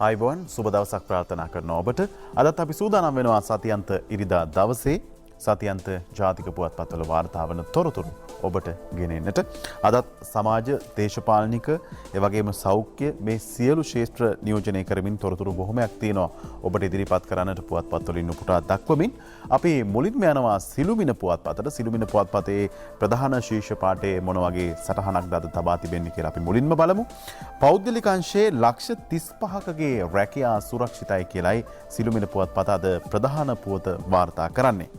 ආයිබෝන් සුබ දවසක් ප්‍රාර්ථනා කරනවා ඔබට. අදත් අපි සූදානම් වෙනවා සතියන්ත ඉරිදා දවසේ සතියන්ත ජාතික පුවත්පත්වල වාර්තා වන තොරතුරු ඔබට ගෙනෙන්නට. අදත් සමාජ, දේශපාලනික, එවැගේම සෞඛ්‍ය මේ සියලු ශාස්ත්‍ර නියෝජනය කරමින් තොරතුරු බොහොමයක් තියෙනවා ඔබට ඉදිරිපත් කරන්නට පුවත්පත්වලින් උපුටා දක්වමින් අපි මුලින්ම යනවා සිළුමිණ පුවත්පතට. සිළුමිණ පුවත්පතේ ප්‍රධාන ශීර්ෂ පාඨයේ මොන වගේ සටහනක්ද අද තබා තිබෙන්නේ කියලා අපි මුලින්ම බලමු. පෞද්ගලික අංශයේ ලක්ෂ 35කගේ රැකියා සුරක්ෂිතයි කියලයි සිළුමිණ පුවත්පත අද ප්‍රධාන පුවත වාර්තා කරන්නේ.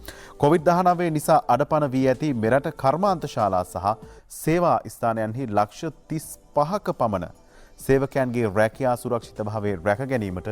COVID-19 නිසා අඩපණ වී ඇති මෙරට කර්මාන්ත ශාලා සහ සේවා ස්ථානයන්හි ලක්ෂ 35ක පමණ සේවකයන්ගේ රැකියා සුරක්ෂිත භාවය රැක ගැනීමට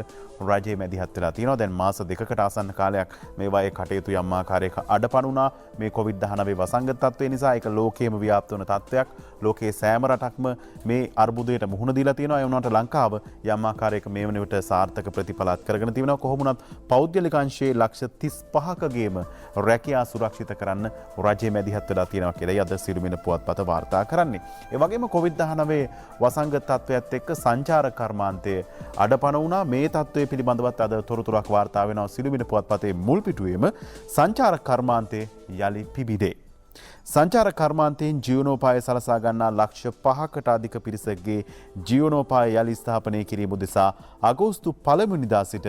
රජයේ මැදිහත් වෙලා තියෙනවා. දැන් මාස දෙකකට ආසන්න කාලයක් මේවායේ කටයුතු යම් ආකාරයක අඩපණ වුණා. මේ COVID-19 වසංගත තත්ත්වය නිසා ඒක ලෝකයේම ව්‍යාප්ත වන තත්ත්වයක්. ලෝකයේ සෑම රටක්ම මේ අර්බුදයට මුහුණ දීලා තියෙනවා. ඒ වුණාට ලංකාව යම් ආකාරයක මේ වන විට සාර්ථක ප්‍රතිඵලات කරගෙන තියෙනවා. කොහොම වුණත් පෞද්ගලික අංශයේ ලක්ෂ 35කගේම රැකියා සුරක්ෂිත කරන්න රජයේ මැදිහත් වෙලා තියෙනවා කියලා අද සිළුමිණ පුවත්පත වාර්තා කරන්නේ. ඒ වගේම COVID-19 වසංගත තත්ත්වයත් එක්ක සංචාර කර්මාන්තයේ අඩපණ වුණා. මේ තත්ත්වය පිළිබඳවත් අද තොරතුරක් වාර්තා වෙනවා සිළුමිණ පුවත්පතේ මුල් පිටුවේම. සංචාර කර්මාන්තයේ යලි පිබිදේ. සංචාර කර්මාන්තයෙන් ජීවනෝපාය සලසා ගන්නා ලක්ෂ 5කට අධික පිරිසකගේ ජීවනෝපාය යලි ස්ථාපනය කිරීම උදෙසා අගෝස්තු 1 වෙනිදා සිට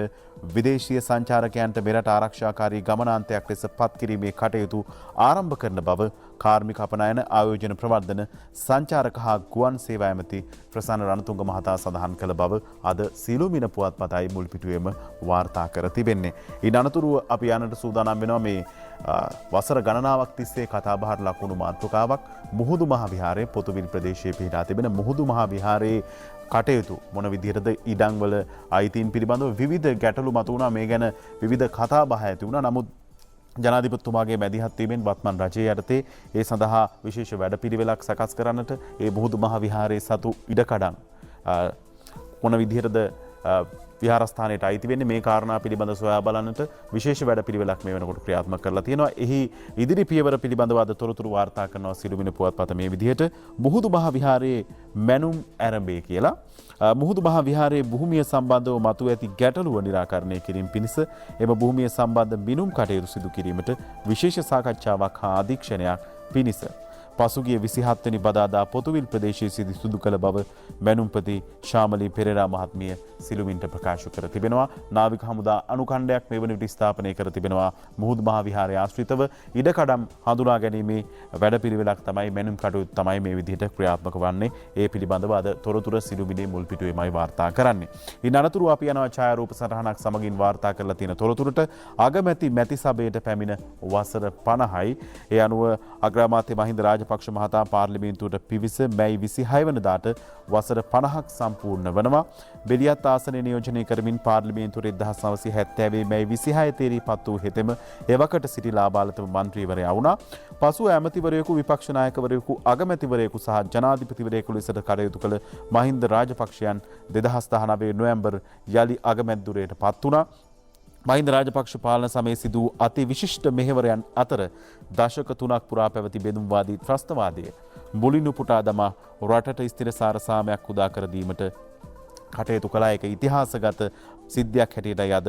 විදේශීය සංචාරකයන්ට මෙරට ආරක්ෂාකාරී ගමනාන්තයක් ලෙස පත් කිරීමේ කටයුතු ආරම්භ කරන බව කාර්මික අපනයන ආයෝජන ප්‍රවර්ධන සංචාරක හා ගුවන් සේවා ඇමති ප්‍රසන්න රණතුංග මහතා සඳහන් කළ බව අද සිළුමිණ පුවත්පතයි මුල් පිටුවේම වාර්තා කර තිබෙන්නේ. ඊට අනතුරුව අපි යන්නට සූදානම් වෙනවා මේ වසර ගණනාවක් තිස්සේ කතාබහට ලකුණු මාතෘකාවක් මුහුදු මහ විහාරයේ පොතුවිල් ප්‍රදේශයේ පිහිටා තිබෙන මුහුදු මහ විහාරයේ කටයුතු මොන විදිහටද ඉඩම්වල අයිතීන් පිළිබඳව විවිධ ගැටලු මතුවුණා. මේ ගැන විවිධ කතාබහ ඇති වුණා. නමුත් ජනාධිපතිතුමාගේ මැදිහත් වීමෙන් වත්මන් රජය යටතේ ඒ සඳහා විශේෂ වැඩපිළිවෙලක් සකස් කරන්නට ඒ මුහුදු මහ විහාරයේ සතු ඉඩකඩම් මොන විදිහටද විහාරස්ථානයට අයිති වෙන්නේ මේ කාරණා පිළිබඳ සොයා බලන්නට විශේෂ වැඩපිළිවෙලක් මේ වෙනකොට ක්‍රියාත්මක කරලා තියෙනවා. එහි ඉදිරි පියවර පිළිබඳව අද තොරතුරු වාර්තා කරනවා සිළුමිණ පුවත්පත මේ විදිහට. මුහුදු මහ විහාරයේ මැනුම් ආරම්භය කියලා මුහුදු මහ විහාරයේ භූමිය සම්බන්ධව මතුව ඇති ගැටලුව නිරාකරණය කිරීම පිණිස එම භූමිය සම්බන්ධ මිනුම් කටයුතු සිදු කිරීමට විශේෂ සාකච්ඡාවක් හා අධීක්ෂණයක් පිණිස පසුගිය 27 වෙනි බදාදා පොතුවිල් ප්‍රදේශයේ සිදු කළ බව මැනුම්පති ශාමලී පෙරේරා මහත්මිය සිළුමින්ට ප්‍රකාශ කර තිබෙනවා. නාවික හමුදා අනුකණ්ඩයක් මේ වන විට ස්ථාපනය කර තිබෙනවා. මුහුදු මහ විහාරය ආශ්‍රිතව ඉඩකඩම් හඳුනා ගැනීමේ වැඩපිළිවෙලක් තමයි මැනුම් කටයුතු තමයි මේ විදිහට ක්‍රියාත්මක වන්නේ. ඒ පිළිබඳව අද තොරතුරු සිළුමිණේ මුල් පිටුවේමයි වාර්තා කරන්නේ. ඉන් අනතුරුව අපි යනවා ඡායාරූප සටහනක් සමගින් වාර්තා කරලා තියෙන තොරතුරට. අගමැති මැති සභයට පැමිණ වසර 50යි. ඒ අනුව අග්‍රාමාත්‍ය මහින්ද රාජපක්ෂ මහතා පාර්ලිමේන්තුවට පිවිස මැයි 26 වෙනිදාට වසර 50ක් සම්පූර්ණ වනවා. බෙලියත් ආසනය නියෝජනය කරමින් පාර්ලිමේන්තුවේ 1970 මැයි 26 තේරීපත් වූ හෙතෙම එවකට සිටි ලාබාලතම මන්ත්‍රීවරයා වුණා. පසුව ඇමතිවරයෙකු, විපක්ෂ නායකවරයෙකු, අගමැතිවරයෙකු සහ ජනාධිපතිවරයෙකු ලෙසට කටයුතු කළ මහින්ද රාජපක්ෂයන් 2019 නොවැම්බර් යලි අගමැති ධුරයට පත් වුණා. මහින්ද රාජපක්ෂ පාලන සමයේ සිදු වූ අති විශිෂ්ට මෙහෙවරයන් අතර දශක 3ක් පුරා පැවති බෙදුම්වාදී ත්‍රස්තවාදය මුලින් උපුටා දමා රටට ස්ථිරසාර සාමයක් උදා කර දීමට කටයුතු කළ එක ඉතිහාසගත සිද්ධියක් හැටියටයි අද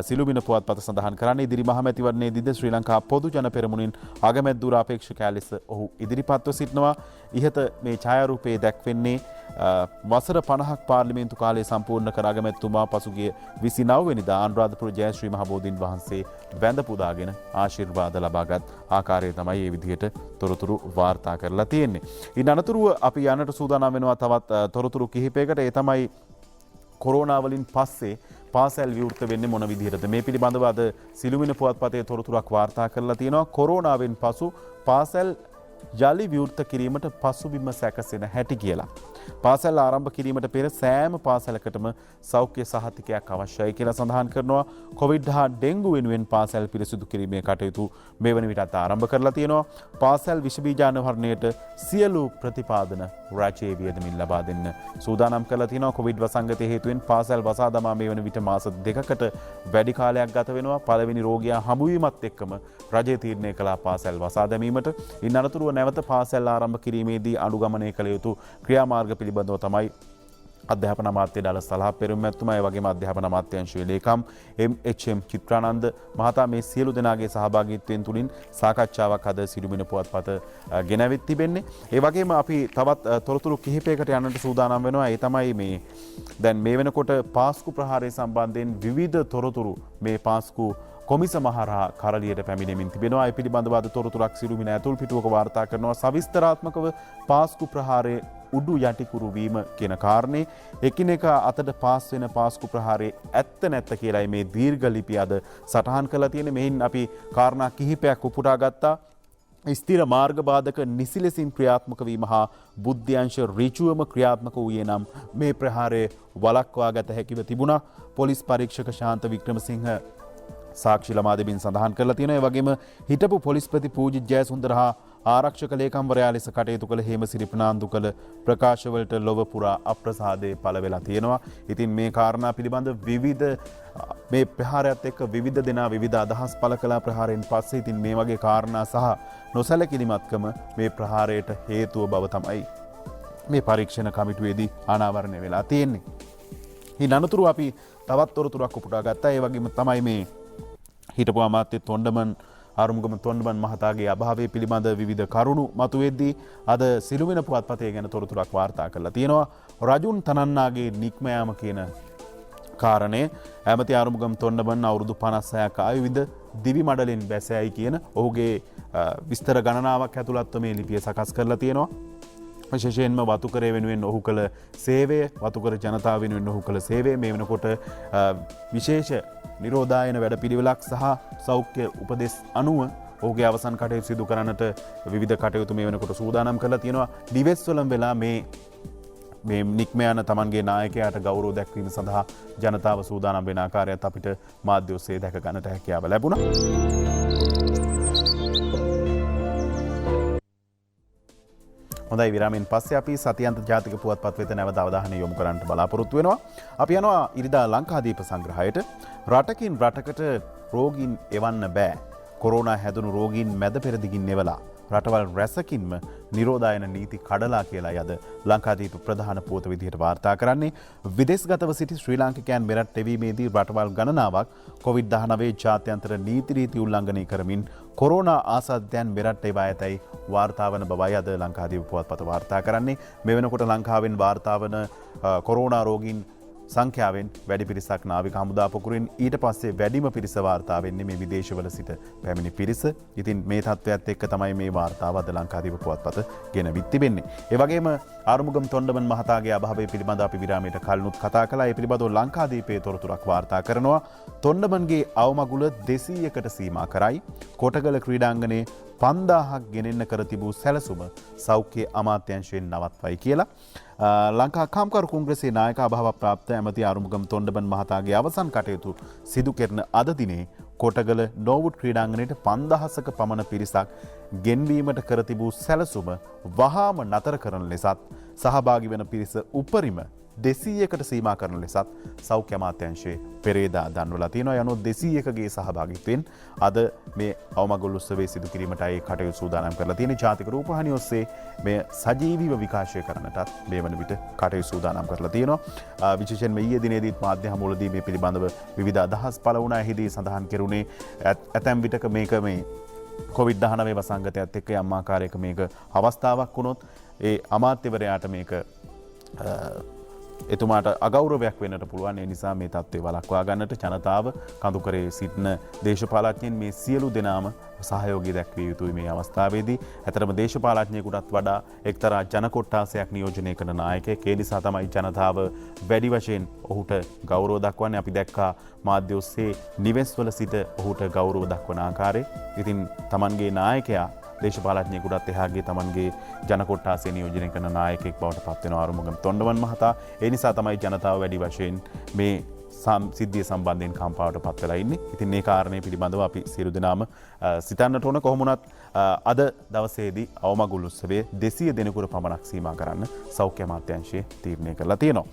සිළුමිණ පුවත්පත සඳහන් කරන්නේ. ඉදිරි මහමැතිවරණයේදීද ශ්‍රී ලංකා පොදු ජන පෙරමුණින් අගමැති ධුර අපේක්ෂකයා ලෙස ඔහු ඉදිරිපත්ව සිටිනවා. ඉහත මේ ඡායාරූපයේ දැක්වෙන්නේ වසර 50ක් පාර්ලිමේන්තු කාලය සම්පූර්ණ කර අගමැතිතුමා පසුගිය 29 වෙනිදා අනුරාධපුර ජයශ්‍රී මහ බෝධීන් වහන්සේ වැඳ පුදාගෙන ආශිර්වාද ලබාගත් ආකාරය තමයි මේ විදිහට තොරතුරු වාර්තා කරලා තියෙන්නේ. ඉන් අනතුරුව අපි යන්නට සූදානම් වෙනවා තවත් තොරතුරු කිහිපයකට. ඒ තමයි කොරෝනා වලින් පස්සේ පාසල් විවෘත වෙන්නේ මොන විදිහටද මේ පිළිබඳව අද සිළුමිණ පුවත්පතේ තොරතුරක් වාර්තා කරලා තියෙනවා. කොරෝනාවෙන් පසු පාසල් යලි විවෘත කිරීමට පසුබිම සැකසෙන හැටි කියලා. පාසල් ආරම්භ කිරීමට පෙර සෑම පාසලකටම සෞඛ්‍ය සහතිකයක් අවශ්‍යයි කියලා සඳහන් කරනවා. කොවිඩ් හා ඩෙන්ගු වෙනුවෙන් පාසල් පිරිසිදු කිරීමේ කටයුතු මේ වන විටත් ආරම්භ කරලා තියෙනවා. පාසල් විෂ බීජාණුහරණයට සියලු ප්‍රතිපාදන රජයේ වියදමින් ලබා දෙන්න සූදානම් කරලා තියෙනවා. කොවිඩ් වසංගතය හේතුවෙන් පාසල් වසා දමා මේ වන විට මාස 2කට වැඩි කාලයක් ගත වෙනවා. පළවෙනි රෝගියා හමු වීමත් එක්කම රජය තීරණය කළා පාසල් වසා දැමීමට. ඉන් අනතුරුව නැවත පාසල් ආරම්භ කිරීමේදී අනුගමනය කළ යුතු ක්‍රියාමාර්ග පිළිබඳව තමයි අධ්‍යාපන අමාත්‍ය ඩාල සලහ පෙරමුණ මැතිතුමා ඒ වගේම අධ්‍යාපන අමාත්‍යාංශයේ ලේකම් එම් චිත්‍රානන්ද මහතා මේ සියලු දෙනාගේ සහභාගීත්වයෙන් තුලින් සාකච්ඡාවක් අද සිළුමිණ පුවත්පත ගෙනවිත් තිබෙන්නේ. ඒ වගේම අපි තවත් තොරතුරු කිහිපයකට යන්නට සූදානම් වෙනවා. ඒ තමයි මේ දැන් මේ වෙනකොට පාස්කු ප්‍රහාරය සම්බන්ධයෙන් විවිධ තොරතුරු මේ පාස්කු කොමිස මහරහා කරලියට පැමිණෙමින් තිබෙනවා. ඒ පිළිබඳව අද තොරතුරක් සිළුමිණ ඇතුල් පිටුවක වාර්තා කරනවා. සවිස්තරාත්මකව පාස්කු ප්‍රහාරයේ උඩු යටිකුරු වීම කියන කාරණේ එකිනෙක අතට පාස් වෙන පාස්කු ප්‍රහාරයේ ඇත්ත නැත්ත කියලායි මේ දීර්ඝ ලිපිය අද සටහන් කරලා තියෙන්නේ. මෙහින් අපි කාරණා කිහිපයක් උපුටා ගත්තා. ස්ථිර මාර්ග බාධක නිසි ලෙසින් ක්‍රියාත්මක වීම හා බුද්ධ්‍යංශ ඍජුවම ක්‍රියාත්මක වූයේ නම් මේ ප්‍රහාරය වළක්වා ගත හැකිව තිබුණා. පොලිස් පරීක්ෂක ශාන්ත වික්‍රමසිංහ සාක්ෂි ළමා දෙමින් සඳහන් කරලා තියෙනවා. ඒ වගේම හිටපු පොලිස්පති පූජිත් ජයසුන්දර හා ආරක්ෂක ලේකම්වරයා ලෙස කටයුතු කළ හේමසිරි ප්‍රනාන්දු කළ ප්‍රකාශවලට ලොව පුරා අප්‍රසාදයේ පළ වෙලා තියෙනවා. ඉතින් මේ කාරණා පිළිබඳ විවිධ මේ ප්‍රහාරයත් එක්ක විවිධ දෙනා විවිධ අදහස් පළ කළා ප්‍රහාරයෙන් පස්සේ. ඉතින් මේ වගේ කාරණා සහ නොසැලකිලිමත්කම මේ ප්‍රහාරයට හේතුව බව තමයි මේ පරීක්ෂණ කමිටුවේදී අනාවරණය වෙලා තියෙන්නේ. ඉන් අනතුරු අපි තවත් තොරතුරක් උපුටා ගත්තා. ඒ වගේම තමයි මේ හිටපු අමාත්‍ය තොණ්ඩමන් ආරුමුගම තොණ්ඩමන් මහතාගේ අභාවය පිළිබඳ විවිධ කරුණු මතුවෙද්දී අද සිළුමිණ පුවත්පතේ ගැන තොරතුරක් වාර්තා කරලා තියෙනවා. රජුන් තනන්නාගේ නික්ම යාම කියන කාරණය ඇමති ආරුමුගම තොණ්ඩමන් අවුරුදු 56ක ආයුධ දිවි මඩලෙන් බැසෑයි කියන ඔහුගේ විස්තර ගණනාවක් ඇතුළත්ව මේ ලිපිය සකස් කරලා තියෙනවා. විශේෂයෙන්ම වතුකරය වෙනුවෙන් ඔහු කළ සේවය, වතුකර ජනතාව වෙනුවෙන් ඔහු කළ සේවය මේ වෙනකොට විශේෂ නිරෝධායන වැඩපිළිවෙලක් සහ සෞඛ්‍ය උපදෙස් අනුව ඔහුගේ අවසන් කටයුතු සිදු කරන්නට විවිධ කටයුතු මේ වෙනකොට සූදානම් කරලා තියෙනවා. දිවෙස්වලම වෙලා මේ නික්ම යන තමන්ගේ නායකයාට ගෞරව දැක්වීම සඳහා ජනතාව සූදානම් වෙන ආකාරයත් අපිට මාධ්‍ය ඔස්සේ දැක ගන්නට හැකියාව ලැබුණා. හොඳයි, විරාමයෙන් පස්සේ අපි සතියන්ත ජාතික පුවත්පත් වෙත නැවත අවධානය යොමු කරන්නට බලාපොරොත්තු වෙනවා. අපි යනවා ඉරිදා ලංකාදීප සංග්‍රහයට. රටකින් රටකට රෝගීන් එවන්න බෑ. කොරෝනා හැදුණු රෝගීන් මැද පෙරදිගින් එවලා රටවල් රැසකින්ම නිරෝධායන නීති කඩලා කියලා යද ලංකාදීප ප්‍රධාන පුවත විදිහට වාර්තා කරන්නේ. විදේශගතව සිටි ශ්‍රී ලාංකිකයන් මෙරට එවීමේදී රටවල් ගණනාවක් COVID-19 ජාත්‍යන්තර නීති රීති උල්ලංඝනය කරමින් කොරෝනා ආසාදිතයන් මෙරට එවා ඇතැයි වාර්තා වන බවයි අද ලංකාදීප පුවත්පත වාර්තා කරන්නේ. මේ වෙනකොට ලංකාවෙන් වාර්තා වන කොරෝනා රෝගීන් සංඛ්‍යාවෙන් වැඩි පිරිසක් නාවික හමුදා පොකුරින් ඊට පස්සේ වැඩිම පිරිස වාර්තා වෙන්නේ මේ විදේශවල සිට පැමිණි පිරිස. ඉතින් මේ තත්ත්වයත් එක්ක තමයි මේ වාර්තාව අද ලංකාදීප පුවත්පත ගෙනවිත් තිබෙන්නේ. ඒ වගේම ආරුමුගම් තොණ්ඩමන් මහතාගේ අභාවය පිළිබඳව අපි විරාමයට කලිනුත් කතා කළා. ඒ පිළිබඳව ලංකාදීපයේ තොරතුරක් වාර්තා කරනවා. තොණ්ඩමන්ගේ අවමගුල 200කට සීමා කරයි. කොටගල ක්‍රීඩාංගණයේ 5000ක් ගෙනෙන්න කර තිබූ සැලසුම සෞඛ්‍ය අමාත්‍යාංශයෙන් නවත්වයි කියලා. ලංකා කාම්කරු කොංග්‍රසයේ නායක අභාව ප්‍රාප්ත ඇමති ආරුමුගම් තොණ්ඩමන් මහතාගේ අවසන් කටයුතු සිදු කරන අද දිනේ කොටගල නෝවුඩ් ක්‍රීඩාංගණයට 5000ක පමණ පිරිසක් ගෙන්වීමට කර තිබූ සැලසුම වහාම නතර කරන ලෙසත් සහභාගී වන පිරිස උපරිම 200කට සීමා කරන ලෙසත් සෞඛ්‍ය අමාත්‍යාංශයේ පෙරේදා දන්වලා තියෙනවා. යනෝ 200කගේ සහභාගීත්වයෙන් අද මේ අවමගුල් උත්සවයේ සිදු කිරීමටයි කටයුතු සූදානම් කරලා තියෙන්නේ. ජාතික රූපවාහිනිය ඔස්සේ මේ සජීවීව විකාශය කරන්නටත් මේ වන විට කටයුතු සූදානම් කරලා තියෙනවා. විශේෂයෙන්ම ඊයේ දිනේදීත් මාධ්‍ය හමුවලදී මේ පිළිබඳව විවිධ අදහස් පළ වුණා. එහිදී සඳහන් කෙරුණේ ඇතැම් විටක මේක මේ COVID-19 වසංගතයත් එක්ක යම් ආකාරයක මේක අවස්ථාවක් වුණොත් ඒ අමාත්‍යවරයාට මේක එතුමාට අගෞරවයක් වෙන්නට පුළුවන්. ඒ නිසා මේ තත්ත්වය වළක්වා ගන්නට ජනතාව කඳුකරේ සිටින දේශපාලඥයින් මේ සියලු දෙනාම සහයෝගය දැක්විය යුතුයි මේ අවස්ථාවේදී. ඇතරම දේශපාලඥයෙකුටත් වඩා එක්තරා ජන කොට්ටාසයක් නියෝජනය කරන නායකයෙක්. ඒ නිසා තමයි ජනතාව වැඩි වශයෙන් ඔහුට ගෞරව දක්වන්නේ. අපි දැක්කා මාධ්‍ය ඔස්සේ නිවෙස්වල සිට ඔහුට ගෞරව දක්වන ආකාරය. ඉතින් තමන්ගේ නායකයා දේශපාලඥයෙකුටත් එහාගේ තමන්ගේ ජන කොට්ටාසය නියෝජනය කරන නායකයෙක් බවට පත් වෙනවා ආරුමුගම් තොණ්ඩමන් මහතා. ඒ නිසා තමයි ජනතාව වැඩි වශයෙන් මේ සිද්ධිය සම්බන්ධයෙන් කම්පාවට පත් වෙලා ඉන්නේ. ඉතින් මේ කාරණේ පිළිබඳව අපි සියලු දෙනාම සිතන්නට ඕන. කොහොම වුණත් අද දවසේදී අවමගුල් උත්සවයේ 200 දෙනෙකුට පමණක් සීමා කරන්න සෞඛ්‍ය අමාත්‍යාංශය තීරණය කරලා තියෙනවා.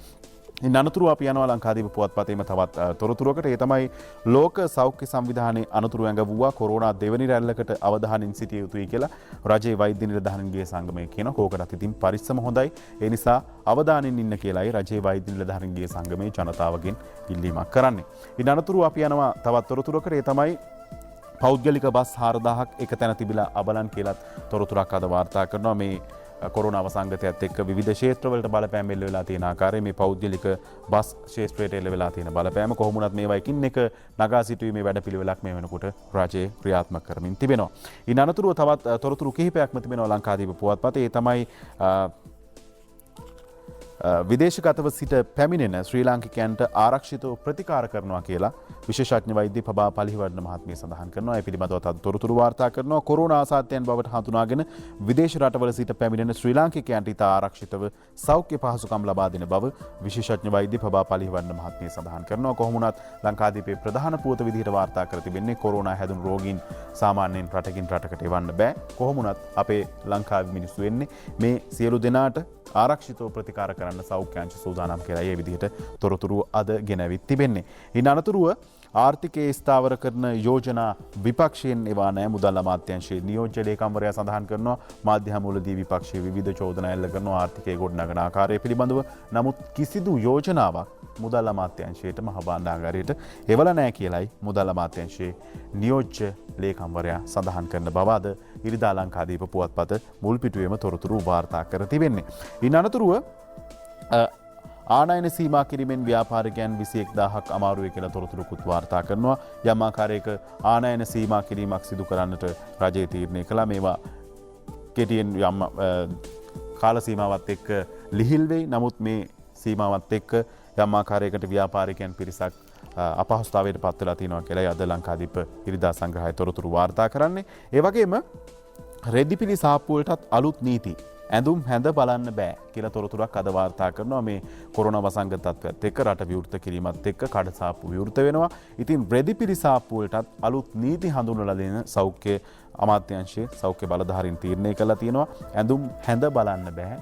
අනතුරුව අපි යනවා ලංකාදීප පුවත්පතේම තවත් තොරතුරකට. ඒ තමයි ලෝක සෞඛ්‍ය සංවිධානයේ අනතුරු ඇඟවුවා කොරෝනා දෙවනි රැල්ලකට අවධානයෙන් සිටිය යුතුයි කියලා රජයේ වෛද්‍ය නිලධාරීන්ගේ සංගමය කියනවා. කෝකටත් ඉතින් පරිස්සම හොඳයි. ඒ නිසා අවධානයෙන් ඉන්න කියලායි රජයේ වෛද්‍ය නිලධාරීන්ගේ සංගමේ ජනතාවගෙන් ඉල්ලීමක් කරන්නේ. ඉතින් අනතුරුව අපි යනවා තවත් තොරතුරකට. ඒ තමයි පෞද්ගලික බස් 4000ක් එක තැන තිබිලා අබලන් කියලාත් තොරතුරක් අද වාර්තා කරනවා. මේ කොරෝනා වසංගතයත් එක්ක විවිධ ක්ෂේත්‍රවලට බලපෑම් එල්ල වෙලා තියෙන ආකාරය මේ පෞද්ගලික බස් ක්ෂේත්‍රයට එල්ල වෙලා තියෙන බලපෑම කොහොම වුණත් මේවා එකින් එක නගා සිටුවීමේ වැඩපිළිවෙලක් මේ වෙනකොට රජයේ ක්‍රියාත්මක කරමින් තිබෙනවා. ඉන් අනතුරුව තවත් තොරතුරු කිහිපයක්ම තිබෙනවා ලංකාදීප පුවත්පතේ. ඒ තමයි විදේශගතව සිට පැමිණෙන ශ්‍රී ලාංකිකයන්ට ආරක්ෂිතව ප්‍රතිකාර කරනවා කියලා විශේෂඥ වෛද්‍ය පබා පලිහිවර්ණ මහත්මිය සඳහන් කරනවා. ඒ පිළිබඳව තවත් තොරතුරු වාර්තා කරනවා. කොරෝනා ආසාදයන් බවට හඳුනාගෙන විදේශ රටවල සිට පැමිණෙන ශ්‍රී ලාංකිකයන්ට ඉතා ආරක්ෂිතව සෞඛ්‍ය පහසුකම් ලබා දෙන බව විශේෂඥ වෛද්‍ය පබා පලිහිවර්ණ මහත්මිය සඳහන් කරනවා. කොහොම වුණත් ලංකාදීපේ ප්‍රධාන පුවත විදිහට වාර්තා කර තිබෙන්නේ කොරෝනා හැදුණු රෝගීන් සාමාන්‍යයෙන් රටකින් රටකට එවන්න බෑ. කොහොම වුණත් අපේ ලංකාවේ මිනිස්සු වෙන්නේ මේ සියලු දෙනාට ආරක්ෂිතව ප්‍රතිකාර කරන්න සෞඛ්‍යාංශ සූදානම් කියලා ඒ විදිහට තොරතුරු අද ගෙනවිත් තිබෙන්නේ. ඉන් අනතුරුව ආර්ථිකයේ ස්ථාවර කරන යෝජනා විපක්ෂයෙන් එවා නැහැ. මුදල් අමාත්‍යාංශයේ නියෝජ්‍ය ලේකම්වරයා සඳහන් කරනවා මාධ්‍ය හමුවලදී විපක්ෂයේ විවිධ චෝදනා එල්ල කරනවා ආර්ථිකයේ ගොඩනගන ආකාරය පිළිබඳව. නමුත් කිසිදු යෝජනාවක් මුදල් අමාත්‍යාංශයට මහ භාණ්ඩාගාරයට එවලා නැහැ කියලයි මුදල් අමාත්‍යාංශයේ නියෝජ්‍ය ලේකම්වරයා සඳහන් කරන බව අද ඉරිදා ලංකාදීප පුවත්පත මුල් පිටුවේම තොරතුරු වාර්තා කර තිබෙන්නේ. ඉන් අනතුරුව ආනයන සීමා කිරීමෙන් ව්‍යාපාරිකයන් 21000ක් අමාරුවේ කියලා තොරතුරුකුත් වාර්තා කරනවා. යම් ආකාරයක ආනයන සීමා කිරීමක් සිදු කරන්නට රජය තීරණය කළා. මේවා කෙටියෙන් යම් කාල සීමාවත් එක්ක ලිහිල් වෙයි. නමුත් මේ සීමාවත් එක්ක යම් ආකාරයකට ව්‍යාපාරිකයන් පිරිසක් අපහසුතාවයට පත් වෙලා තියෙනවා කියලා අද ලංකාදීප ඉරිදා සංග්‍රහය තොරතුරු වාර්තා කරන්නේ. ඒ වගේම රෙදිපිලි සාප්පුවලටත් අලුත් නීති ඇඳුම් හැඳ බලන්න බෑ කියලා තොරතුරක් අද වාර්තා කරනවා. මේ කොරෝනා වසංගත තත්ත්වයත් එක්ක රට විවෘත කිරීමත් එක්ක කඩ සාප්පු විවෘත වෙනවා. ඉතින් රෙදිපිලි සාප්පුවලටත් අලුත් නීති හඳුන්වලා දෙන සෞඛ්‍ය අමාත්‍යාංශයේ සෞඛ්‍ය බලධාරීන් තීරණය කළා තියෙනවා. ඇඳුම් හැඳ බලන්න බෑ.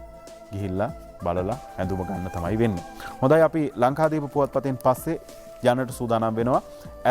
ගිහිල්ලා බලලා ඇඳුම ගන්න තමයි වෙන්නේ. හොඳයි අපි ලංකාදීප පුවත්පතෙන් පස්සේ යන්නට සූදානම් වෙනවා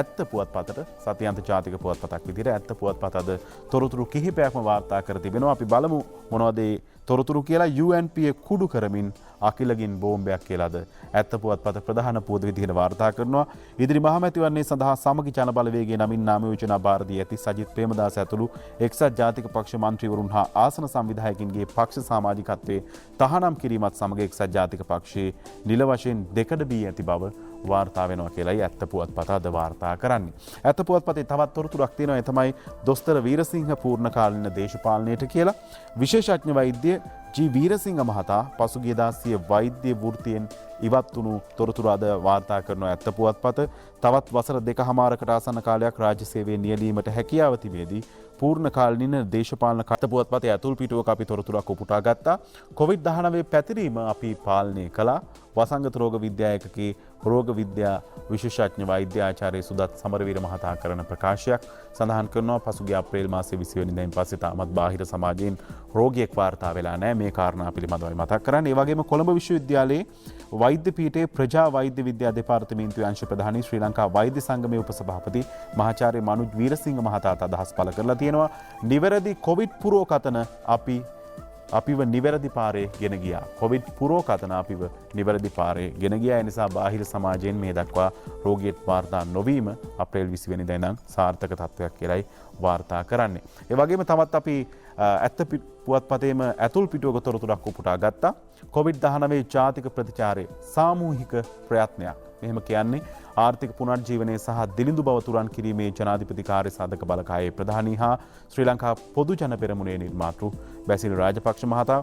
ඇත්ත පුවත්පතට. සතියන්ත ජාතික පුවත්පතක් විදිහට ඇත්ත පුවත්පත අද තොරතුරු කිහිපයක්ම වාර්තා කර තිබෙනවා. අපි බලමු මොනවද ඒ තොරතුරු කියලා. UNPA කුඩු කරමින් අකිලගින් බෝම්බයක් කියලාද ඇත්ත පුවත්පත ප්‍රධාන පුවත විදිහට වාර්තා කරනවා. ඉදිරි මහමැතිවරණය සඳහා සමගි ජන බලවේගයේ නමින් නාම යෝජනා බාර දී ඇති සජිත් ප්‍රේමදාස ඇතුළු එක්සත් ජාතික පක්ෂ මන්ත්‍රීවරුන් හා ආසන සංවිධායකින්ගේ පක්ෂ සමාජිකත්වයේ තහනම් කිරීමත් සමග එක්සත් ජාතික පක්ෂයේ නිල වශයෙන් දෙකඩ බී ඇති බව වාර්තා වෙනවා කියලායි ඇත්ත පුවත්පත අද වාර්තා කරන්නේ. ඇත්ත පුවත්පතේ තවත් තොරතුරක් තියෙනවා. ඒ තමයි දොස්තර වීරසිංහ පූර්ණකාලීන දේශපාලනයට කියලා විශේෂඥ වෛද්‍ය ජී වීරසිංහ මහතා පසුගිය දා සිය වෛද්‍ය වෘත්තියෙන් ඉවත් වුණු තොරතුරු අද වාර්තා කරන ඇත්ත පුවත්පත. තවත් වසර 2කමාරකට ආසන්න කාලයක් රාජ්‍ය සේවයේ නියැලීමට හැකියාව තිබේදී පූර්ණකාලීන දේශපාලන කට පුවත්පතේ ඇතුල් පිටුවක අපි තොරතුරක් උපුටා ගත්තා. COVID-19 පැතිරීම අපි පාලනය කළා. වසංගත රෝග විද්‍යායකගේ රෝග විද්‍යා විශේෂඥ වෛද්‍ය ආචාර්ය සුදත් සමරවීර මහතා කරන ප්‍රකාශයක් සඳහන් කරනවා. පසුගිය අප්‍රේල් මාසයේ 20 වෙනිදායින් පස්සේ තාමත් බාහිර සමාජයෙන් රෝගියෙක් වාර්තා වෙලා නැහැ. මේ කාරණා පිළිබඳව මතක් කරන්නේ. ඒ වගේම කොළඹ විශ්වවිද්‍යාලයේ වෛද්‍ය පීඨයේ ප්‍රජා වෛද්‍ය විද්‍යා දෙපාර්තමේන්තුවේ අංශ ප්‍රධානී ශ්‍රී ලංකා වෛද්‍ය සංගමයේ උපසභාපති මහාචාර්ය මනුජ් වීරසිංහ මහතාත් අදහස් පළ කරලා තියෙනවා. නිවැරදි කොවිඩ් පුරෝකතන අපිව නිවැරදි පාරේ ගෙන ගියා. කොවිඩ් පුරෝකතන අපිව නිවැරදි පාරේ ගෙන ගියා. ඒ නිසා බාහිර සමාජයෙන් මේ දක්වා රෝගියෙක් වාර්තා නොවීම අප්‍රේල් 20 වෙනිදා ඉඳන් සාර්ථක තත්ත්වයක් කියලායි වාර්තා කරන්නේ. ඒ වගේම තවත් අපි ඇත්ත පුවත්පතේම ඇතුල් පිටුවක තොරතුරක් උපුටා ගත්තා. COVID-19 ජාතික ප්‍රතිචාරයේ සාමූහික ප්‍රයත්නයක්. මෙහෙම කියන්නේ ආර්ථික පුනර්ජීවනයේ සහ දිලිඳු බව තුරන් කිරීමේ ජනාධිපති කාර්ය සාධක බලකායේ ප්‍රධානී හා ශ්‍රී ලංකා පොදු ජන පෙරමුණේ නිර්මාතෘ බැසිල් රාජපක්ෂ මහතා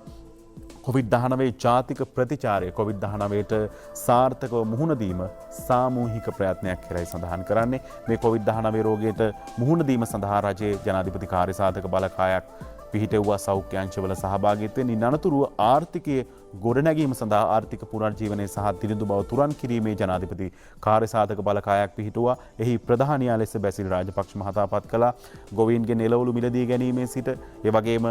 COVID-19 ජාතික ප්‍රතිචාරය COVID-19ට සාර්ථකව මුහුණ දීම සාමූහික ප්‍රයත්නයක් කියලායි සඳහන් කරන්නේ. මේ COVID-19 රෝගයට මුහුණ දීම සඳහා රජයේ ජනාධිපති කාර්ය සාධක බලකායක් පිහිටෙව්වා. සෞඛ්‍ය අංශවල සහභාගීත්වයෙන් ඉන් අනතුරුව ආර්ථිකයේ ගොඩනැගීම සඳහා ආර්ථික පුනර්ජීවනයේ සහ දිරිඳු බව තුරන් කිරීමේ ජනාධිපති කාර්යසාධක බලකායක් පිහිටුවා. එහි ප්‍රධානියා ලෙස බැසිල් රාජපක්ෂ මහතා පත් කළා. ගොවීන්ගේ එළවලු මිලදී ගැනීමේ සිට ඒ වගේම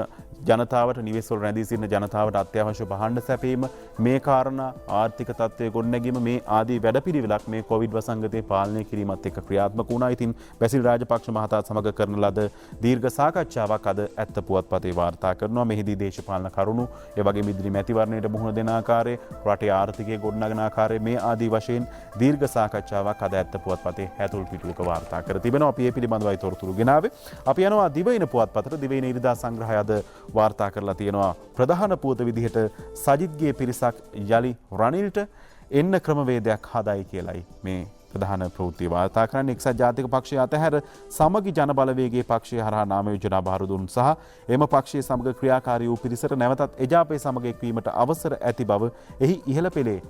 ජනතාවට නිවෙස්වල රැඳී සිටින ජනතාවට අත්‍යවශ්‍ය භාණ්ඩ සැපීම මේ කාරණා ආර්ථික තත්ත්වයේ ගොඩනැගීම මේ ආදී වැඩපිළිවෙලක් මේ කොවිඩ් වසංගතයේ පාලනය කිරීමත් එක්ක ක්‍රියාත්මක වුණා. ඉතින් බැසිල් රාජපක්ෂ මහතා සමග කරන ලද දීර්ඝ සාකච්ඡාවක් අද ඇත්ත පුවත්පතේ වාර්තා කරනවා. මෙහිදී දේශපාලන කරුණු ඒ වගේම ඉදිරි මැතිවරණයට මුහුණ දෙන ආකාරය, රටේ ආර්ථිකය ගොඩනගන ආකාරය මේ ආදී වශයෙන් දීර්ඝ සාකච්ඡාවක් අද ඇත්ත පුවත්පතේ හැතුල් පිටුවක වාර්තා කර තිබෙනවා. අපි මේ පිළිබඳවයි තොරතුරු ගෙනාවේ. අපි යනවා දිවයින පුවත්පතට. දිවයින ඉරිදා සංග්‍රහය අද වාර්තා කරලා තියෙනවා. ප්‍රධාන පුවත විදිහට සජිත්ගේ පිරිසක් යලි රනිල්ට එන්න ක්‍රමවේදයක් හදයි කියලයි මේ ප්‍රධාන ප්‍රවෘත්ති වාර්තා කරන්නේ. එක්සත් ජාතික පක්ෂය අතහැර සමගි ජන බලවේගයේ පක්ෂය හරහා නාම යෝජනා බාර දුන් සහ එම පක්ෂයේ සමග ක්‍රියාකාරී වූ පිරිසට නැවතත් එජාපේ සමග එක්වීමට අවසර ඇති බව එහි ඉහළ පෙළේ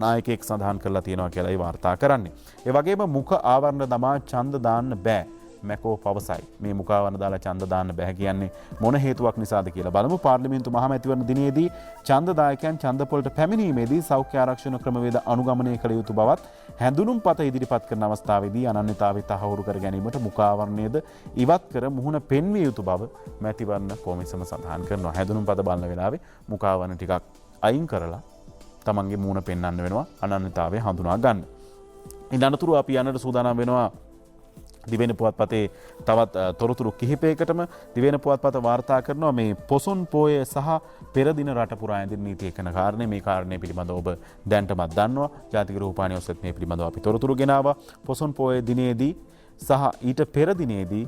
නායකයෙක් සඳහන් කරලා තියෙනවා කියලායි වාර්තා කරන්නේ. ඒ වගේම මුඛ ආවරණ දමා ඡන්ද දාන්න බෑ මැකෝ පවසයි. මේ මුඛාවරණ දාලා ඡන්ද දාන්න බෑ කියන්නේ මොන හේතුවක් නිසාද කියලා බලමු. පාර්ලිමේන්තු මහමැතිවරණ දිනේදී ඡන්දදායකයන් ඡන්දපොළට පැමිණීමේදී සෞඛ්‍ය ආරක්ෂණ ක්‍රමවේද අනුගමනය කළ යුතු බවත් හැඳුනුම්පත ඉදිරිපත් කරන අවස්ථාවේදී අනන්‍යතාවය තහවුරු කර ගැනීමට මුඛාවරණයද ඉවත් කර මුහුණ පෙන්විය යුතු බව මැතිවරණ කොමිසම සඳහන් කරනවා. හැඳුනුම්පත බලන වෙලාවේ මුඛාවරණ ටිකක් අයින් කරලා තමන්ගේ මුහුණ පෙන්වන්න වෙනවා අනන්‍යතාවය හඳුනා ගන්න. ඉන් අනතුරු අපි යන්නට සූදානම් වෙනවා දිවෙන පුවත්පතේ තවත් තොරතුරු කිහිපයකටම. දිවෙන පුවත්පත වාර්තා කරනවා මේ පොසොන් පෝය සහ පෙර දින රට පුරා ඇඳින් නීතිය කරන කාරණේ. මේ කාරණේ පිළිබඳව ඔබ දැනටමත් දන්නවා. ජාතික රූපවාහිනිය ඔස්සේත් මේ පිළිබඳව අපි තොරතුරු ගෙනාවා. පොසොන් පෝය දිනේදී සහ ඊට පෙර දිනේදී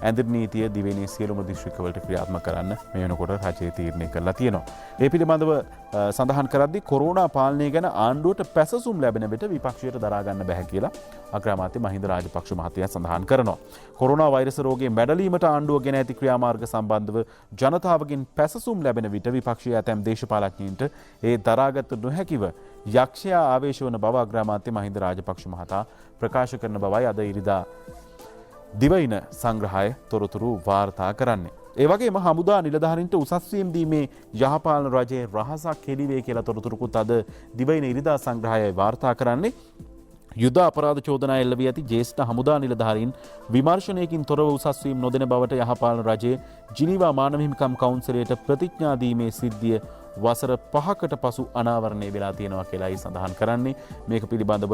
ඇඳින් නීතිය දිවෙනේ සියලුම දිස්ත්‍රික්කවලට ක්‍රියාත්මක කරන්න මේ වෙනකොට රජය තීරණය කරලා තියෙනවා. ඒ පිළිබඳව සඳහන් කරද්දී කොරෝනා පාලනය ගැන ආණ්ඩුවට පැසසුම් ලැබෙන විට විපක්ෂයට දරා ගන්න බැහැ කියලා අග්‍රාමාත්‍ය මහින්ද රාජපක්ෂ මහත්තයා සඳහන් කරනවා. කොරෝනා වෛරස් රෝගයේ මැඩලීමට ආණ්ඩුව ගෙන ඇති ක්‍රියාමාර්ග සම්බන්ධව ජනතාවගෙන් පැසසුම් ලැබෙන විට විපක්ෂයේ ඇතැම් දේශපාලඥයින්ට ඒ දරාගත නොහැකිව යක්ෂයා ආවේශ වන බව අග්‍රාමාත්‍ය මහින්ද රාජපක්ෂ මහතා ප්‍රකාශ කරන බවයි අද ඉරිදා දිවයින සංග්‍රහය තොරතුරු වාර්තා කරන්නේ. ඒ වගේම හමුදා නිලධාරීන්ට උසස් වීම දීමේ යහපාලන රජයේ රහසක් හෙළිවේ කියලා තොරතුරුකුත් අද දිවයින ඉරිදා සංග්‍රහයයි වාර්තා කරන්නේ. යුද අපරාධ චෝදනා එල්ල වී ඇති ජ්‍යෙෂ්ඨ හමුදා නිලධාරීන් විමර්ශනයකින් තොරව උසස් වීම නොදෙන බවට යහපාලන රජයේ ජිනීවා මානව හිමිකම් කවුන්සිලයට ප්‍රතිඥා දීමේ සිද්ධිය වසර 5කට පසු අනාවරණය වෙලා තියෙනවා කියලායි සඳහන් කරන්නේ. මේක පිළිබඳව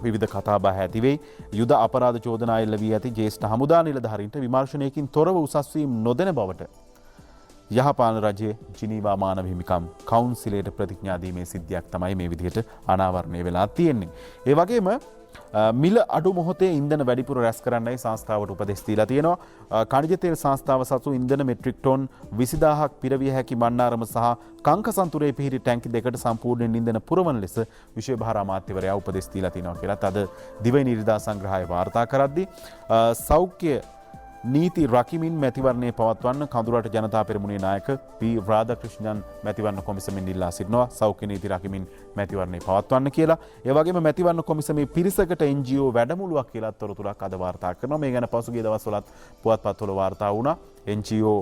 විවිධ කතා බහ ඇති වෙයි. යුද අපරාධ චෝදනා එල්ල වී ඇති ජ්‍යෙෂ්ඨ හමුදා නිලධාරීන්ට විමර්ශනයකින් තොරව උසස් වීම නොදෙන බවට යහපාලන රජයේ ජිනීවා මානව හිමිකම් කවුන්සිලයට ප්‍රතිඥා දීමේ සිද්ධියක් තමයි මේ විදිහට අනාවරණය වෙලා තියෙන්නේ. ඒ වගේම මිල අඩු මොහොතේ ඉන්ධන වැඩිපුර රැස් කරන්නයි සංස්ථාවට උපදෙස් දීලා තියෙනවා. ඛනිජ තෙල් සංස්ථාව සතු ඉන්ධන මෙට්‍රික් ටොන් 20000ක් පිරවිය හැකි මන්නාරම සහ කංකසන්තුරේ පිහිටි ටැංකි දෙකට සම්පූර්ණයෙන් ඉන්ධන පුරවන ලෙස විශේෂ භාර අමාත්‍යවරයා උපදෙස් දීලා තියෙනවා කියලාත් අද දිවයින ඉරිදා සංග්‍රහය වාර්තා කරද්දී සෞඛ්‍ය නීති රකිමින් මැතිවරණය පවත්වන්න කඳුරට ජනතා පෙරමුණේ නායක පී රාධාකෘෂ්ණන් මැතිවරණ කොමිසමෙන් ඉල්ලා සිටිනවා සෞඛ්‍ය නීති රකිමින් මැතිවරණය පවත්වන්න කියලා. ඒ වගේම මැතිවරණ කොමිසමේ පිරිසකට NGO වැඩමුළුවක් කියලා තොරතුරක් අද වාර්තා කරනවා. මේ ගැන පසුගිය දවස්වලත් පුවත්පත්වල වාර්තා වුණා. NGO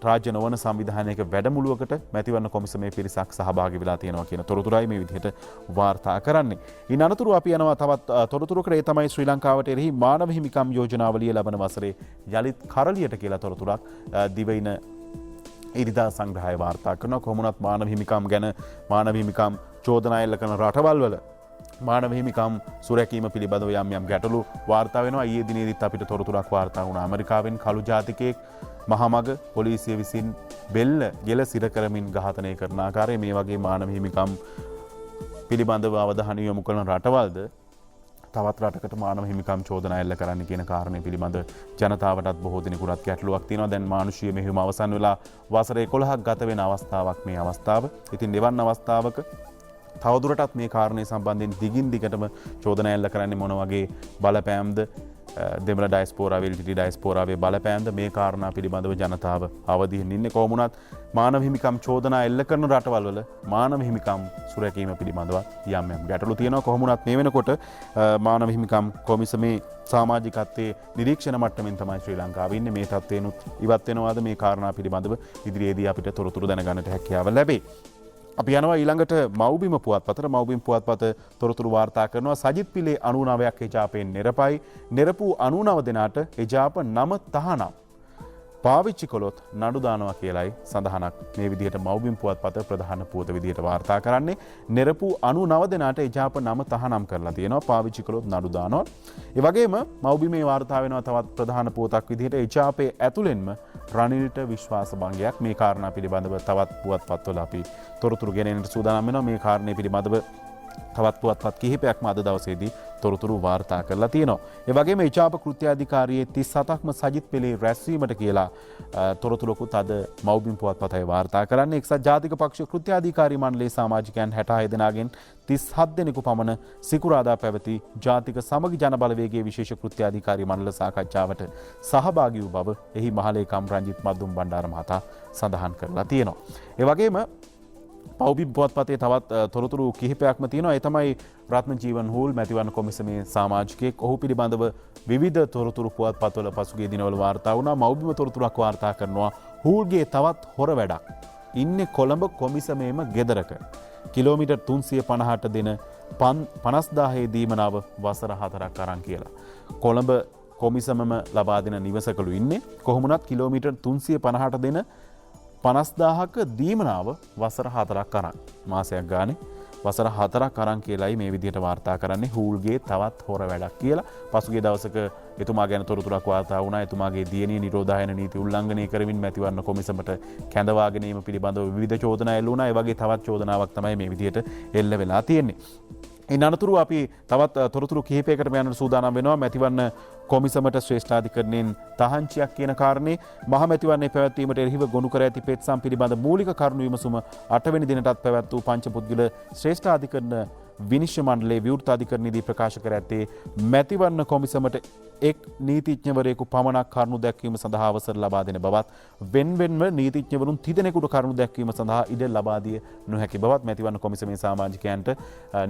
රාජ්‍ය නොවන සංවිධානයක වැඩමුළුවකට මැතිවරණ කොමිසමේ පිරිසක් සහභාගී වෙලා තියෙනවා කියන තොරතුරයි මේ විදිහට වාර්තා කරන්නේ. ඉන් අනතුරු අපි යනවා තවත් තොරතුරකට. ඒ තමයි ශ්‍රී ලංකාවට එරෙහි මානව හිමිකම් යෝජනාවලිය ලබන වසරේ යලිත් කරලියට කියලා තොරතුරක් දිවයින ඉරිදා සංග්‍රහය වාර්තා කරනවා. කොහොමුණත් මානව හිමිකම් ගැන මානව හිමිකම් චෝදනා එල්ල කරන රටවල් වල මානව හිමිකම් සුරැකීම පිළිබඳව යම් ගැටලු වාර්තා වෙනවා. ඊයේ දිනේදීත් අපිට තොරතුරක් වාර්තා වුණා. ඇමරිකාවෙන් කළු ජාතිකයෙක් මහමග පොලිසිය විසින් බෙල්ල ගෙල සිර කරමින් ඝාතනය කරන ආකාරය මේ වගේ මානව හිමිකම් පිළිබඳව අවධානය යොමු කරන රටවල්ද තවත් රටකට මානව හිමිකම් චෝදනා එල්ල කරන්න කියන කාරණය පිළිබඳ ජනතාවටත් බොහෝ දිනෙකටත් ගැටලුවක් තියෙනවා. දැන් මානුෂීය මෙහෙයුම අවසන් වෙලා වසර 11ක් ගත වෙන අවස්ථාවක් මේ අවස්ථාව. ඉතින් දෙවන් අවස්ථාවක තවදුරටත් මේ කාරණය සම්බන්ධයෙන් දිගින් දිගටම චෝදනා එල්ල කරන්නේ මොන වගේ බලපෑම්ද දෙමළ ඩයස්පෝරාවේ ඉල්ටි ඩයස්පෝරාවේ බලපෑම්ද මේ කාරණා පිළිබඳව ජනතාව අවදියෙන් ඉන්නේ. කොහොමුණත් මානව හිමිකම් චෝදනා එල්ල කරන රටවල් වල මානව හිමිකම් සුරැකීම පිළිබඳව යම් ගැටලු තියෙනවා. කොහොමුණත් මේ වෙනකොට මානව හිමිකම් කොමිසමේ සමාජිකත්වයේ නිරීක්ෂණ මට්ටමින් තමයි ශ්‍රී ලංකාව ඉන්නේ. මේ තත්ත්වයනුත් ඉවත් වෙනවාද මේ කාරණා පිළිබඳව ඉදිරියේදී අපිට තොරතුරු දැනගන්නට හැකියාව ලැබේ. අපි යනවා ඊළඟට මව්බිම පුවත්පතට. මව්බිම පුවත්පත තොරතුරු වාර්තා කරනවා සජිත් පිලේ 99ක් එජාපයෙන් නිරපයි. නිරපු 99 දෙනාට එජාප නම තහනම්. පාවිච්චි කළොත් නඩු දානවා කියලයි සඳහනක් මේ විදිහට මව්බිම් පුවත්පත ප්‍රධාන පුවත විදිහට වාර්තා කරන්නේ. නිරපු 99 දෙනාට එජාප නම තහනම් කරලා තියෙනවා. පාවිච්චි කළොත් නඩු දානවා. ඒ වගේම මව්බිමේ වාර්තා වෙනවා තවත් ප්‍රධාන පුවතක් විදිහට එජාපේ ඇතුළෙන්ම රනිල්ට විශ්වාස භංගයක්. මේ කාරණා පිළිබඳව තවත් පුවත්පත්වල අපි තොරතුරු ගෙනෙන්නට සූදානම් වෙනවා. මේ කාරණේ පිළිබඳව තවත් පුවත්පත් කිහිපයක්ම අද දවසේදී තොරතුරු වාර්තා කරලා තියෙනවා. ඒ වගේම එජාප කෘත්‍යාධිකාරියේ 37ක්ම සජිත් පෙළේ රැස්වීමට කියලා තොරතුරුකුත් අද මව්බිම් පුවත්පතේ වාර්තා කරන්නේ. එක්සත් ජාතික පක්ෂ කෘත්‍යාධිකාරී මණ්ඩලයේ සමාජිකයන් 66 දෙනාගෙන් 37 දෙනෙකු පමණ සිකුරාදා පැවති ජාතික සමගි ජන බලවේගයේ විශේෂ කෘත්‍යාධිකාරී මණ්ඩල සාකච්ඡාවට සහභාගී වූ බව එහි මහලේකම් රංජිත් මද්දුම් බණ්ඩාර මහතා සඳහන් කරලා තියෙනවා. ඒ වගේම පෞබිම් පුවත්පතේ තවත් තොරතුරු කිහිපයක්ම තියෙනවා. ඒ තමයි රත්න ජීවන් හූල් මැතිවරණ කොමිසමේ සමාජිකයෙක්. ඔහු පිළිබඳව විවිධ තොරතුරු පුවත්පත්වල පසුගිය දිනවල වාර්තා වුණා. මෞබිම තොරතුරක් වාර්තා කරනවා හූල්ගේ තවත් හොර වැඩක්. ඉන්නේ කොළඹ කොමිසමේම ගෙදරක. කිලෝමීටර් 350ට දෙන 50000 දීමනාව වසර 4ක් අරන් කියලා. කොළඹ කොමිසමම ලබා දෙන නිවසකලු ඉන්නේ. කොහොමුණත් කිලෝමීටර් 350ට දෙන 50000ක දීමනාව වසර 4ක් අරන්. මාසයක් ගානේ වසර 4ක් අරන් කියලායි මේ විදිහට වාර්තා කරන්නේ හූල්ගේ තවත් හොර වැඩක් කියලා. පසුගිය දවසක එතුමා ගැන තොරතුරක් වාර්තා වුණා. එතුමාගේ දියණිය නිරෝධායන නීති උල්ලංඝනය කරමින් මැතිවරණ කොමිසමට කැඳවා ගැනීම පිළිබඳව විවිධ චෝදනා එල්ල වුණා. ඒ වගේ තවත් චෝදනාවක් තමයි මේ විදිහට එල්ල වෙලා තියෙන්නේ. ඉන් අනතුරු අපි තවත් තොරතුරු කිහිපයකට යන්නට සූදානම් වෙනවා. මැතිවරණ කොමිසමට ශ්‍රේෂ්ඨාධිකරණයෙන් තහංචියක් කියන කාරණේ මහ මැතිවරණයේ පැවැත්වීමට එරෙහිව ගොනු කර ඇති පෙත්සම් පිළිබඳ මූලික කරුණු විමසුම 8 වෙනි දිනටත් පැවැත් වූ පංචපුද්ගල ශ්‍රේෂ්ඨාධිකරණ විනිශ්චය මණ්ඩලයේ විවෘත අධිකරණයේදී ප්‍රකාශ කර ඇත්තේ මැතිවරණ කොමිසමට එක් නීතිඥවරයෙකු පමණක් කරුණු දැක්වීම සඳහා අවසර ලබා දෙන බවත් වෙන්වෙන්ව නීතිඥවරුන් 30 දෙනෙකුට කරුණු දැක්වීම සඳහා ඉඩ ලබා දිය නොහැකි බවත් මැතිවරණ කොමිසමේ සමාජිකයන්ට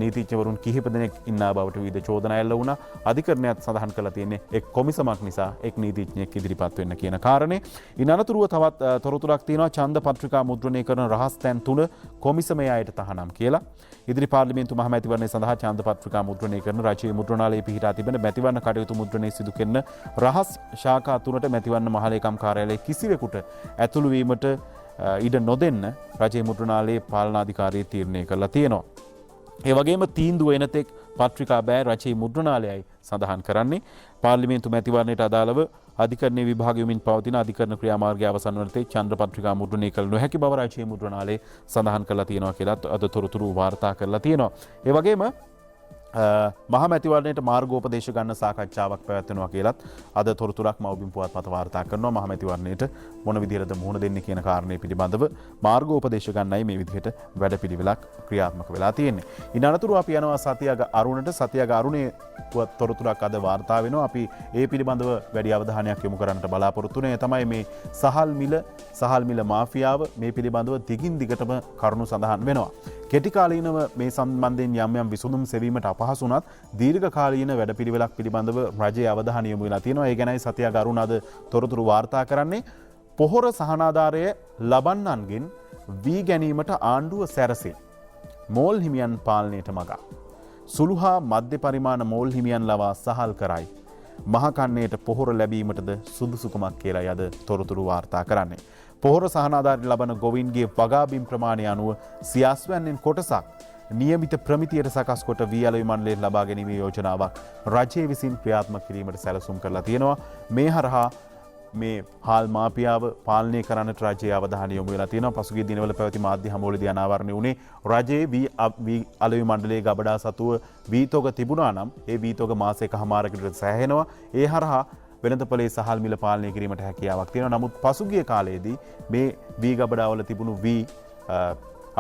නීතිඥවරුන් කිහිප දෙනෙක් ඉන්නා බවට විවිධ චෝදනා එල්ල වුණා. අධිකරණයත් සඳහන් කළා තියෙන්නේ එක් කොමිසමක් නිසා එක් නීතිඥයෙක් ඉදිරිපත් වෙන්න කියන කාරණේ. ඉන් අනතුරුව තවත් තොරතුරක් තියෙනවා ඡන්ද පත්‍රිකා මුද්‍රණය කරන රහස් තැන් 3 කොමිසමේ අයට තහනම් කියලා. ඉදිරි පාර්ලිමේන්තු මහ මැතිවරණය සඳහා ඡන්ද පත්‍රිකා මුද්‍රණය කරන රජයේ මුද්‍රණාලයේ පිහිටා තිබෙන මැතිවරණ කටයුතු මුද්‍රණය සිදු කරන රහස් ශාඛා 3ට මැතිවරණ මහලේකම් කාර්යාලයේ කිසිවෙකුට ඇතුළු වීමට ඉඩ නොදෙන්න රජයේ මුද්‍රණාලයේ පාලනාධිකාරිය තීරණය කළා තියෙනවා. ඒ වගේම තීන්දුව එනතෙක් පත්‍රිකා බෑ රජයේ මුද්‍රණාලයයි සඳහන් කරන්නේ. පාර්ලිමේන්තු මැතිවරණයට අදාළව අධිකරණයේ විභාගයමින් පවතින අධිකරණ ක්‍රියාමාර්ගය අවසන් වන තෙක් ඡන්ද පත්‍රිකා මුද්‍රණය කළ නොහැකි බව රජයේ මුද්‍රණාලයේ සඳහන් කරලා තියෙනවා කියලා අද තොරතුරු වාර්තා කරලා තියෙනවා. ඒ වගේම මහ මැතිවරණයට මාර්ගෝපදේශ ගන්න සාකච්ඡාවක් පැවැත්වෙනවා කියලත් අද තොරතුරක් මව්බිම් පුවත්පත වාර්තා කරනවා. මහ මැතිවරණයට මොන විදිහටද මුහුණ දෙන්නේ කියන කාරණේ පිළිබඳව මාර්ගෝපදේශ ගන්නයි මේ විදිහට වැඩපිළිවෙලක් ක්‍රියාත්මක වෙලා තියෙන්නේ. ඉන් අනතුරු අපි යනවා සතියග අරුණට. සතියග අරුණේ තොරතුරක් අද වාර්තා වෙනවා. අපි ඒ පිළිබඳව වැඩි අවධානයක් යොමු කරන්නට බලාපොරොත්තු වෙන්නේ. තමයි මේ සහල් මිල මාෆියාව මේ පිළිබඳව දිගින් දිගටම කරුණු සඳහන් වෙනවා. කෙටිකාලීනව මේ සම්බන්ධයෙන් යම් යම් විසඳුම් සෙවීමට අපහසු වුණත් දීර්ඝකාලීන වැඩපිළිවෙලක් පිළිබඳව රජයේ අවධානය යොමු වෙලා තියෙනවා. ඒ ගැනයි සතියග අරුණ අද තොරතුරු වාර්තා කරන්නේ. පොහොර සහනාධාරය ලබන්නන්ගෙන් වී ගැනීමට ආණ්ඩුව සැරසේ. මෝල් හිමියන් පාලනයට මග. සුළු හා මධ්‍ය පරිමාණ මෝල් හිමියන් ලවා සහල් කරයි. මහකන්නයට පොහොර ලැබීමටද සුදුසුකමක් කියලායි අද තොරතුරු වාර්තා කරන්නේ. පොහොර සහනාධාරය ලබන ගොවීන්ගේ වගාබිම් ප්‍රමාණය අනුව සියාස්වැන්නෙන් කොටසක් නියමිත ප්‍රමිතියට සකස් කොට වී අලෙවි මණ්ඩලයෙන් ලබා ගැනීමේ යෝජනාවක් රජය විසින් ක්‍රියාත්මක කිරීමට සැලසුම් කරලා තියෙනවා. මේ හරහා මේ හාල් මාපියාව පාලනය කරන්නට රජයේ අවධානය යොමු වෙලා තියෙනවා. පසුගිය දිනවල පැවති මාධ්‍ය හමුවලදී අනාවරණය වුණේ රජයේ වී අලෙවි මණ්ඩලයේ ගබඩා සතුව වී තොග තිබුණා නම් ඒ වී තොග මාසයකමාරකට සෑහෙනවා. ඒ හරහා වෙළඳපොලේ සහල් මිල පාලනය කිරීමට හැකියාවක් තියෙනවා. නමුත් පසුගිය කාලයේදී මේ වී ගබඩාවල තිබුණු වී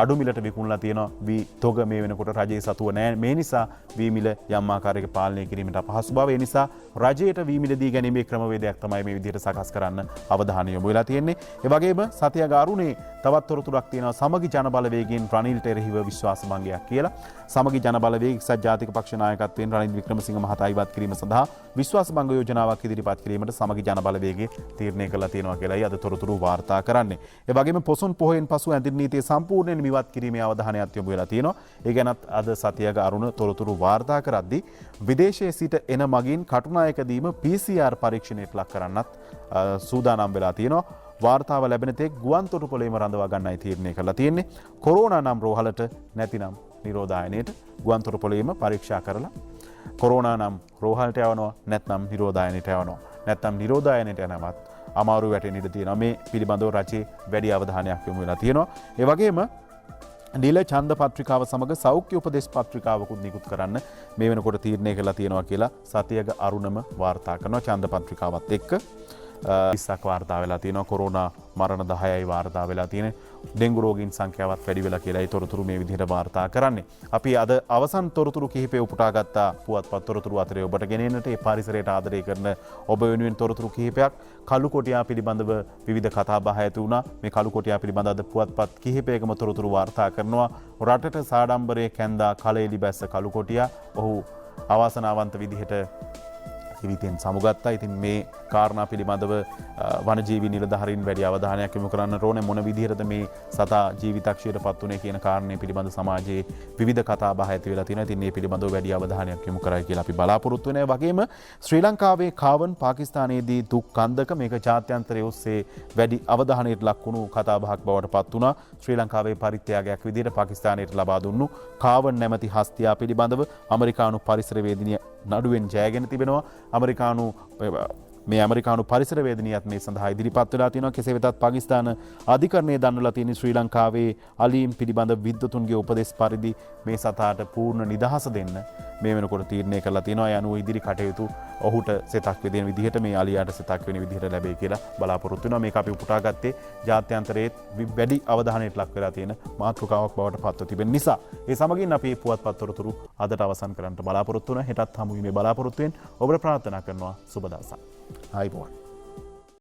අඩු මිලට විකුණලා තියෙනවා. වී තොග මේ වෙනකොට රජයේ සතුව නැහැ. මේ නිසා වී මිල යම් ආකාරයක පාලනය කිරීමට අපහසු බව. ඒ නිසා රජයට වී මිල දී ගැනීමේ ක්‍රමවේදයක් තමයි මේ විදිහට සකස් කරන්න අවධානය යොමු වෙලා තියෙන්නේ. ඒ වගේම සතියග අරුණේ තවත් තොරතුරක් තියෙනවා. සමගි ජන බලවේගයෙන් රනිල්ට එරෙහිව විශ්වාස භංගයක් කියලා. සමගි ජන බලවේග එක්සත් ජාතික පක්ෂ නායකත්වයෙන් රනිල් වික්‍රමසිංහ මහතා ඉවත් කිරීම සඳහා විශ්වාස භංග යෝජනාවක් ඉදිරිපත් කිරීමට සමගි ජන බලවේගය තීරණය කළා තියෙනවා කියලායි අද තොරතුරු වාර්තා කරන්නේ. ඒ වගේම පොසොන් පොහොයෙන් පසු ඇඳින් නීතිය සම්පූර්ණයෙන් හිමිවත් කිරීමේ අවධානයක් යොමු වෙලා තියෙනවා. ඒ ගැනත් අද සතියක අරුණ තොරතුරු වාර්තා කරද්දී විදේශයේ සිට එන මගින් කටුනායකදීම PCR පරීක්ෂණයට ලක් කරන්නත් සූදානම් වෙලා තියෙනවා. වාර්තාව ලැබෙන තෙක් ගුවන් තොටුපළේම රඳවා ගන්නයි තීරණය කරලා තියෙන්නේ. කොරෝනා නම් රෝහලට නැතිනම් නිරෝධායනයට ගුවන් තොටුපළේම පරීක්ෂා කරලා කොරෝනා නම් රෝහලට යවනවා නැත්නම් නිරෝධායනයට යවනවා. නැත්නම් නිරෝධායනයට යනවත් අමාරු වැටෙන්න ඉඩ තියෙනවා. මේ පිළිබඳව රජයේ වැඩි අවධානයක් යොමු වෙලා තියෙනවා. ඒ වගේම නිල ඡන්ද පත්‍රිකාව සමග සෞඛ්‍ය උපදෙස් පත්‍රිකාවකුත් නිකුත් කරන්න මේ වෙනකොට තීරණය කරලා තියෙනවා කියලා සතියක අරුණම වාර්තා කරනවා. ඡන්ද පත්‍රිකාවත් එක්ක 20ක් වාර්තා වෙලා තියෙනවා. කොරෝනා මරණ 10යි වාර්තා වෙලා තියෙන. ඩෙන්ගු රෝගීන් සංඛ්‍යාවත් වැඩි වෙලා කියලායි තොරතුරු මේ විදිහට වාර්තා කරන්නේ. අපි අද අවසන් තොරතුරු කිහිපය උපුටාගත්ත පුවත්පත් තොරතුරු අතරේ ඔබට ගෙනෙන්නට ඒ පරිසරයට ආදරය කරන ඔබ වෙනුවෙන් තොරතුරු කිහිපයක් කළු කොටියා පිළිබඳව විවිධ කතා බහ ඇති වුණා. මේ කළු කොටියා පිළිබඳ අද පුවත්පත් කිහිපයකම තොරතුරු වාර්තා කරනවා. රටට සාඩම්බරයේ කැන්දා කලෙලි බැස්ස කළු කොටියා ඔහු අවාසනාවන්ත විදිහට ජීවිතෙන් සමුගත්තා. ඉතින් මේ කාරණා පිළිබඳව වනජීවි නිලධාරීන් වැඩි අවධානයක් යොමු කරන්න ඕනේ. මොන විදිහටද මේ සතා ජීවිතක්ෂයට පත් වුනේ කියන කාරණේ පිළිබඳ සමාජයේ විවිධ කතා බහ ඇති වෙලා තියෙනවා. ඉතින් මේ පිළිබඳව වැඩි අවධානයක් යොමු කරයි කියලා අපි බලාපොරොත්තු වෙනවා. වගේම ශ්‍රී ලංකාවේ කාවන් පාකිස්තානයේදී දුක් කන්දක මේක ජාත්‍යන්තරයේ ඔස්සේ වැඩි අවධානයට ලක් වුණු කතා බහක් බවට පත් වුණා. ශ්‍රී ලංකාවේ පරිත්‍යාගයක් විදිහට පාකිස්තානයට ලබා දුන්නු කාවන් නැමැති හස්තියා පිළිබඳව ඇමරිකානු පරිසරවේදිනිය නඩුවෙන් ජයගෙන තිබෙනවා. ඇමරිකානු පරිසරවේදිනියත් මේ සඳහා ඉදිරිපත් වෙලා තියෙනවා. කෙසේ වෙතත් පාකිස්තාන අධිකරණය දන්වලා තියෙන ශ්‍රී ලංකාවේ අලීම් පිළිබඳ විද්වතුන්ගේ උපදෙස් පරිදි මේ සතාට පූර්ණ නිදහස දෙන්න මේ වෙනකොට තීරණය කරලා තියෙනවා. ඒ අනුව ඉදිරි කටයුතු ඔහුට සෙතක් වෙදෙන විදිහට මේ අලියාට සෙතක් වෙන විදිහට ලැබෙයි කියලා බලාපොරොත්තු වෙනවා. මේක අපි උපුටා ගත්තේ ජාත්‍යන්තරයේ වැඩි අවධානයට ලක් වෙලා තියෙන මාතෘකාවක් බවට පත්ව තිබෙන නිසා. ඒ සමගින් අපි පුවත්පත් තොරතුරු අදට අවසන් කරන්නට බලාපොරොත්තු වෙනවා. හෙටත් හමු වීමේ බලාපොරොත්තුෙන් ඔබට ප්‍රාර්ථනා කරනවා සුබ දවසක්. ආයිබෝන්.